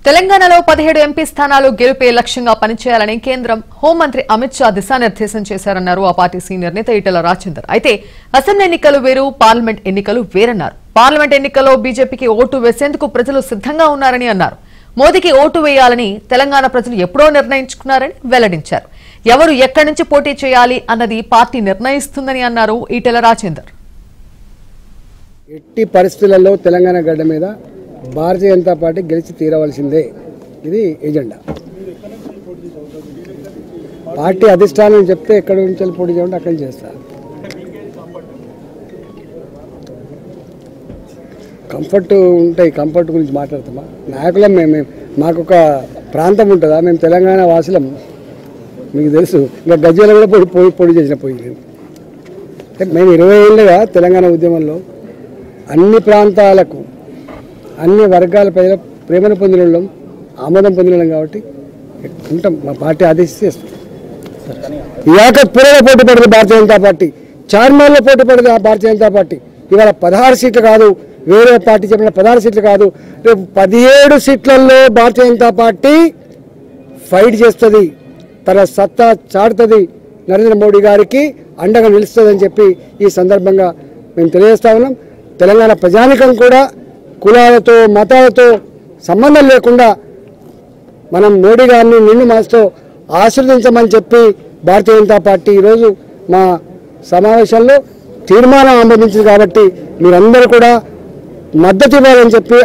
తెలంగాణలో 17 ఎంపీ స్థానాలు గెలుపే లక్ష్యంగా పనిచేయాలని కేంద్రం హోంమంత్రి అమిత్ షా దిశానిర్దేశం చేశారన్నారు ఆ పార్టీ సీనియర్ నేత ఈటెల రాజేందర్. అయితే అసెంబ్లీ ఎన్నికలు వేరు, పార్లమెంట్ ఎన్నికలు వేరన్నారు. పార్లమెంట్ ఎన్నికల్లో బీజేపీకి ఓటు వేసేందుకు ప్రజలు సిద్ధంగా ఉన్నారని అన్నారు. మోదీకి ఓటు వేయాలని తెలంగాణ ప్రజలు ఎప్పుడో నిర్ణయించుకున్నారని వెల్లడించారు. ఎవరు ఎక్కడి నుంచి పోటీ చేయాలి అన్నది పార్టీ నిర్ణయిస్తుందని అన్నారు ఈటెల రాజేందర్. ఎట్టి పరిస్థితులలో తెలంగాణ గడ్డ మీద భారతీయ జనతా పార్టీ గెలిచి తీరవలసిందే. ఇది ఎజెండా. పార్టీ అధిష్టానం చెప్తే ఎక్కడి నుంచి పోటీ చేయాలంటే అక్కడి నుంచి చేస్తారు. కంఫర్ట్ ఉంటాయి, కంఫర్ట్ గురించి మాట్లాడుతామా? నాయకులం మేము, మాకు ఒక ప్రాంతం ఉంటుందా? మేము తెలంగాణ వాసులం, మీకు తెలుసు. ఇంకా గజ్వేల కూడా పోటీ చేసిన పోయి మేము 20 ఏళ్ళుగా తెలంగాణ ఉద్యమంలో అన్ని ప్రాంతాలకు అన్ని వర్గాల ప్రజల ప్రేమను పొందిన ఆమోదం పొందిన కాబట్టి ఉంటాం. మా పార్టీ ఆదేశిస్తుంది. యాకత్పురలో పోటీ పడింది భారతీయ జనతా పార్టీ, చార్మాల్లో పోటీ పడింది భారతీయ జనతా పార్టీ. ఇవాళ 16 సీట్లు కాదు, వేరే పార్టీ చెప్పిన 16 సీట్లు కాదు, రేపు 17 సీట్లలో భారతీయ జనతా పార్టీ ఫైట్ చేస్తుంది, తన సత్తా చాటుతుంది, నరేంద్ర మోడీ గారికి అండగా నిలుస్తుందని చెప్పి ఈ సందర్భంగా మేము తెలియజేస్తా ఉన్నాం. తెలంగాణ ప్రజానికం కూడా కులాలతో మతాలతో సంబంధం లేకుండా మనం మోడీ గారిని నిండు మనసుతో ఆశీర్వదించమని చెప్పి భారతీయ జనతా పార్టీ ఈరోజు మా సమావేశంలో తీర్మానం ఆమోదించింది. కాబట్టి మీరందరూ కూడా మద్దతు ఇవ్వాలని చెప్పి